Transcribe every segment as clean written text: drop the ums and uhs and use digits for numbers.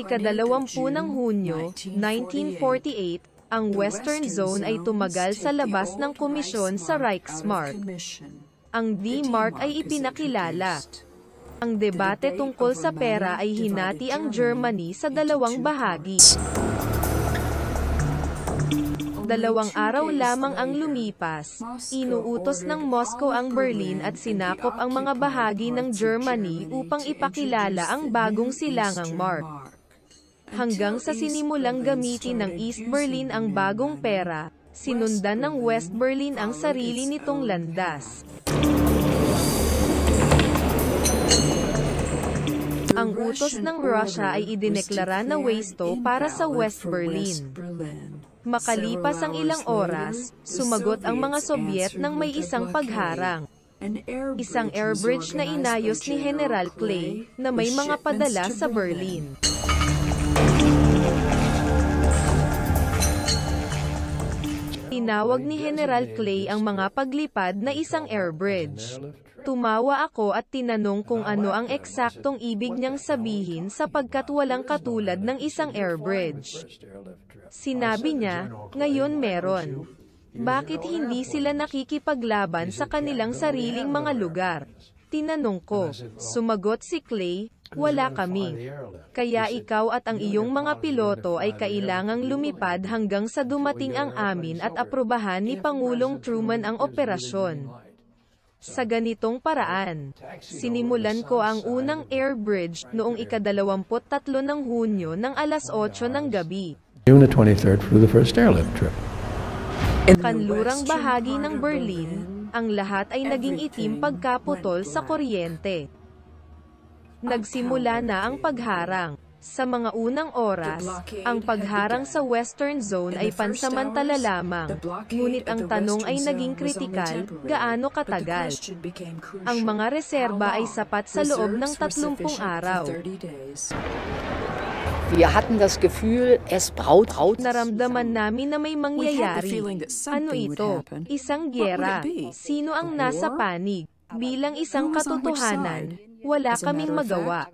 Ika-20 ng Hunyo, 1948, ang Western Zone ay tumagal sa labas ng komisyon sa Reichsmark. Ang D-Mark ay ipinakilala. Ang debate tungkol sa pera ay hinati ang Germany sa dalawang bahagi. 2 araw lamang ang lumipas, inuutos ng Moscow ang Berlin at sinakop ang mga bahagi ng Germany upang ipakilala ang bagong silangang mark. Hanggang sa sinimulang gamitin ng East Berlin ang bagong pera, sinundan ng West Berlin ang sarili nitong landas. Ang utos ng Russia ay idineklara na wasto para sa West Berlin. Makalipas ang ilang oras, sumagot ang mga Sobyet ng may isang pagharang. Isang air bridge na inayos ni General Clay, na may mga padala sa Berlin. Tinawag ni General Clay ang mga paglipad na isang air bridge. Tumawa ako at tinanong kung ano ang eksaktong ibig niyang sabihin sapagkat walang katulad ng isang air bridge. Sinabi niya, ngayon meron. Bakit hindi sila nakikipaglaban sa kanilang sariling mga lugar? Tinanong ko. Sumagot si Clay, wala kami. Kaya ikaw at ang iyong mga piloto ay kailangang lumipad hanggang sa dumating ang amin at aprubahan ni Pangulong Truman ang operasyon. Sa ganitong paraan, sinimulan ko ang unang air bridge noong ika-23 ng Hunyo ng alas 8 ng gabi. June the 23rd flew the first airlift trip. Kanlurang bahagi ng Berlin, ang lahat ay naging itim pagkaputol sa kuryente. Nagsimula na ang pagharang. Sa mga unang oras, ang pagharang sa Western Zone ay pansamantala lamang, ngunit ang tanong ay naging kritikal, gaano katagal? Ang mga reserba ay sapat sa loob ng 30 araw. Wir hatten das Gefühl, es braut. Naramdaman namin na may mangyayari. Ano ito? Isang gyera. Sino ang nasa panig? Bilang isang katotohanan, wala kaming magawa.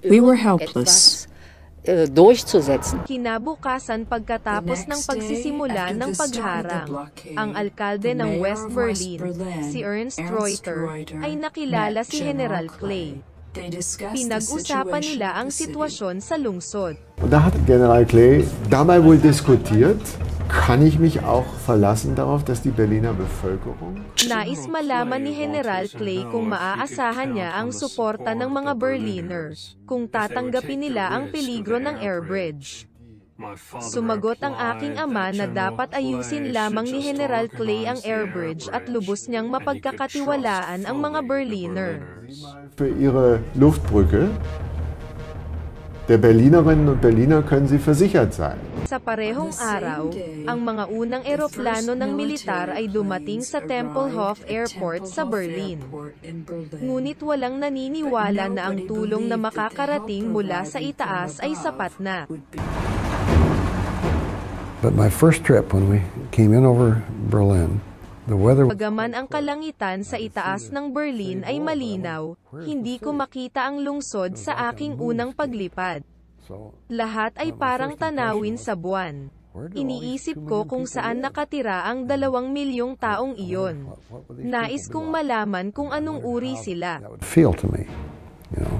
We were helpless. Durchzusetzen. Kinabukasan pagkatapos ng pagsisimula ng pagharang, ang alkalde ng West Berlin, si Ernst Reuter, ay nakilala si General Clay. Pinag-usapan nila ang sitwasyon sa lungsod. Und da hat General Clay dabei wohl diskutiert, kann ich mich auch verlassen darauf, dass die Berliner Bevölkerung... Nais malaman ni General Clay kung maaasahan niya ang suporta ng mga Berliner, kung tatanggapin nila ang peligro ng air bridge. Sumagot ang aking ama na dapat ayusin lamang ni General Clay ang air bridge at lubos niyang mapagkakatiwalaan ang mga Berliner. Für ihre Luftbrücke der Berlinerinnen und Berliner können sie versichert sein. Sa parehong araw, ang mga unang eroplano ng militar ay dumating sa Tempelhof Airport sa Berlin. Ngunit walang naniniwala na ang tulong na makakarating mula sa itaas ay sapat na. But my first trip when we came in over Berlin, the weather... Bagaman ang kalangitan sa itaas ng Berlin ay malinaw, hindi ko makita ang lungsod sa aking unang paglipad. Lahat ay parang tanawin sa buwan. Iniisip ko kung saan nakatira ang 2 milyong taong iyon. Nais kong malaman kung anong uri sila. Feel to me, you know,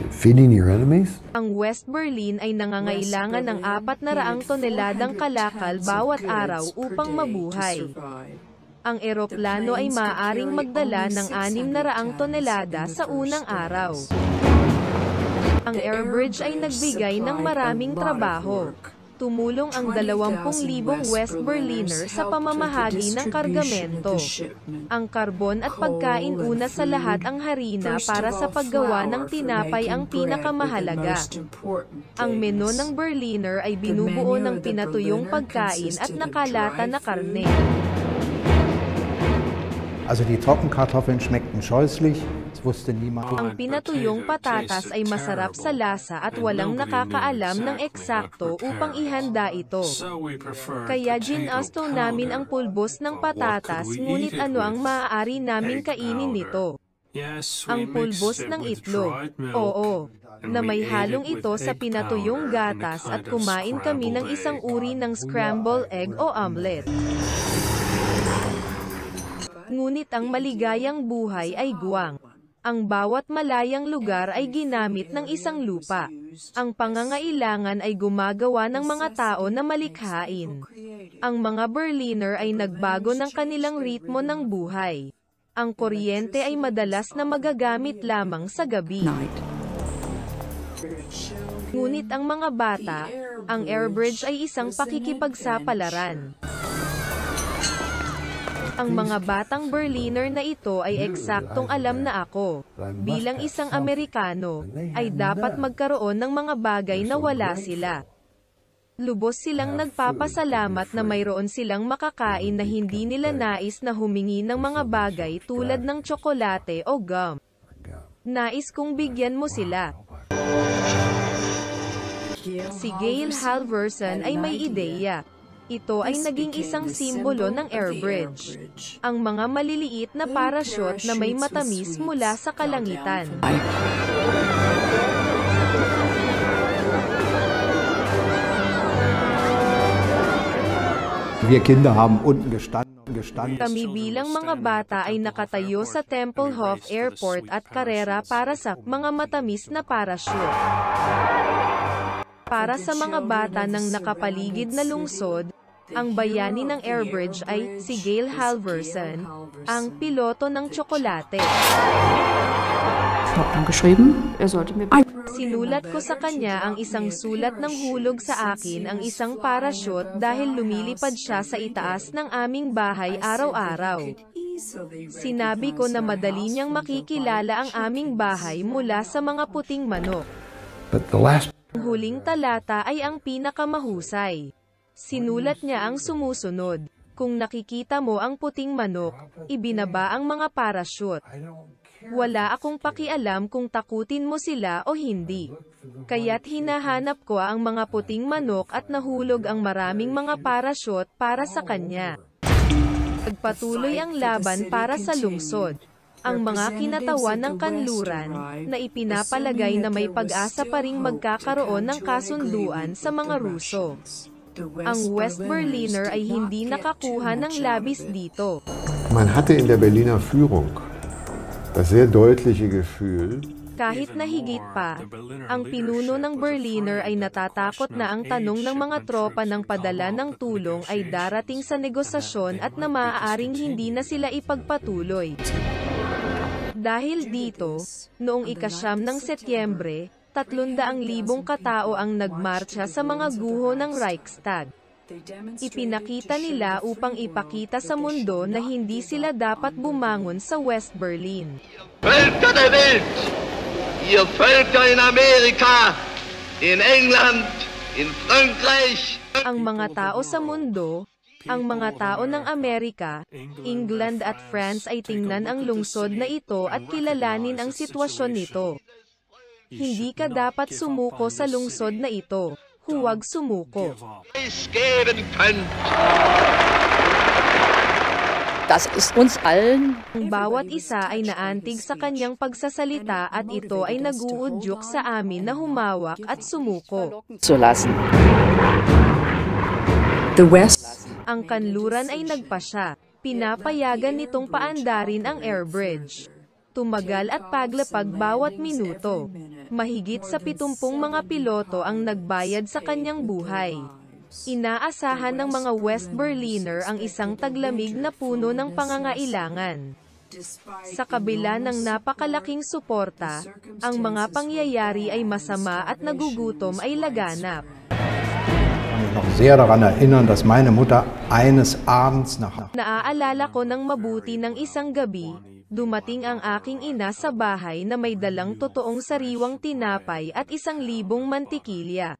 feeding your enemies. Ang West Berlin ay nangangailangan ng 400 toneladang kalakal bawat araw upang mabuhay. Ang eroplano ay maaaring magdala ng 600 tonelada sa unang araw. Ang air bridge ay nagbigay ng maraming trabaho. Tumulong ang 20,000 West Berliner sa pamamahagi ng kargamento. Ang karbon at pagkain una sa lahat ang harina para sa paggawa ng tinapay ang pinakamahalaga. Ang menu ng Berliner ay binubuo ng pinatuyong pagkain at nakalata na karne. Also die Trockenkartoffeln schmeckten scheußlich, es wusste niemand. Ang pinatuyong patatas ay masarap sa lasa at walang nakakaalam ng eksakto upang ihanda ito. Kaya ginasto namin ang pulbos ng patatas ngunit ano ang maaari naming kainin nito. Ang pulbos ng itlog. Oo. Na may halong ito sa pinatuyong gatas at kumain kami ng isang uri ng scramble egg o omelet. Ngunit ang maligayang buhay ay guwang. Ang bawat malayang lugar ay ginamit ng isang lupa. Ang pangangailangan ay gumagawa ng mga tao na malikhain. Ang mga Berliner ay nagbago ng kanilang ritmo ng buhay. Ang kuryente ay madalas na magagamit lamang sa gabi. Ngunit ang mga bata, ang airbridge ay isang pakikipagsapalaran. Ang mga batang Berliner na ito ay eksaktong alam na ako, bilang isang Amerikano, ay dapat magkaroon ng mga bagay na wala sila. Lubos silang nagpapasalamat na mayroon silang makakain na hindi nila nais na humingi ng mga bagay tulad ng tsokolate o gum. Nais kong bigyan mo sila. Si Gail Halvorsen ay may ideya. Ito ay naging isang simbolo ng airbridge. Ang mga maliliit na parachute na may matamis mula sa kalangitan. Wir Kinder haben unten gestanden. Kami bilang mga bata ay nakatayo sa Tempelhof Airport at karera para sa mga matamis na parachute. Para sa mga bata ng nakapaligid na lungsod, ang bayani ng airbridge ay si Gail Halvorsen, ang piloto ng tsokolate. Sinulat ko sa kanya ang isang sulat ng hulog sa akin ang isang parachute dahil lumilipad siya sa itaas ng aming bahay araw-araw. Sinabi ko na madali niyang makikilala ang aming bahay mula sa mga puting manok. Ang huling talata ay ang pinakamahusay. Sinulat niya ang sumusunod. Kung nakikita mo ang puting manok, ibinaba ang mga parachute. Wala akong pakialam kung takutin mo sila o hindi. Kaya't hinahanap ko ang mga puting manok at nahulog ang maraming mga parachute para sa kanya. Nagpatuloy ang laban para sa lungsod. Ang mga kinatawan ng kanluran, na ipinapalagay na may pag-asa pa ring magkakaroon ng kasunduan sa mga Ruso. Ang West Berliner ay hindi nakakuha ng labis dito. Man hatte in der Berliner Führung das sehr deutliche Gefühl, kahit na higit pa, ang pinuno ng Berliner ay natatakot na ang tanong ng mga tropa ng padala ng tulong ay darating sa negosasyon at na maaaring hindi na sila ipagpatuloy. Dahil dito, noong ika-9 ng Setyembre, 300,000 katao ang nagmarcha sa mga guho ng Reichstag. Ipinakita nila upang ipakita sa mundo na hindi sila dapat bumangon sa West Berlin. Völker der Welt, ihr Völker in Amerika, in England, in Frankreich. Ang mga tao sa mundo, ang mga tao ng Amerika, England at France ay tingnan ang lungsod na ito at kilalanin ang sitwasyon nito. Hindi ka dapat sumuko sa lungsod na ito. Huwag sumuko. Das ist uns allen. Ang bawat isa ay naantig sa kanyang pagsasalita at ito ay nag-uudyok sa amin na humawak at sumuko. Zu lassen. The West. Ang kanluran ay nagpasya. Pinapayagan nitong paandarin ang airbridge. Tumagal at paglapag bawat minuto. Mahigit sa 70 mga piloto ang nagbayad sa kanyang buhay. Inaasahan ng mga West Berliner ang isang taglamig na puno ng pangangailangan. Sa kabila ng napakalaking suporta, ang mga pangyayari ay masama at nagugutom ay laganap. Ich kann mich noch sehr daran erinnern, dass meine Mutter eines Abends nach Naaalala ko ng mabuti ng isang gabi, dumating ang aking ina sa bahay na may dalang totoong sariwang tinapay at 1,000 mantikilya.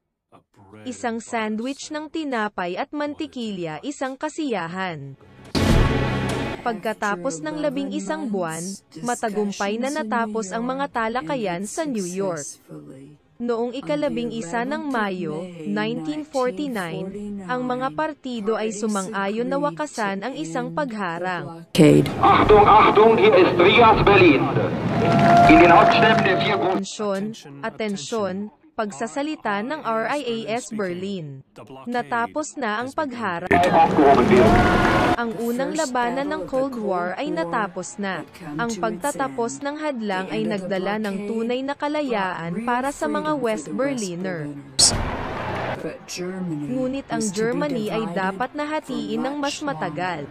Isang sandwich ng tinapay at mantikilya, isang kasiyahan. Pagkatapos ng 11 buwan, matagumpay na natapos ang mga talakayan sa New York. Noong ika-11 ng Mayo, 1949, ang mga partido ay sumang-ayon na wakasan ang isang pagharang. Achtung, Achtung, hier ist Rias, Berlin. In den Hauptstädten der vier Atensyon, atensyon, pagsasalita ng RIAS Berlin. Natapos na ang pagharang. aufgehoben werden. Ang unang labanan ng Cold War ay natapos na. Ang pagtatapos ng hadlang ay nagdala ng tunay na kalayaan para sa mga West Berliner. Ngunit ang Germany ay dapat na hatiin ng mas matagal.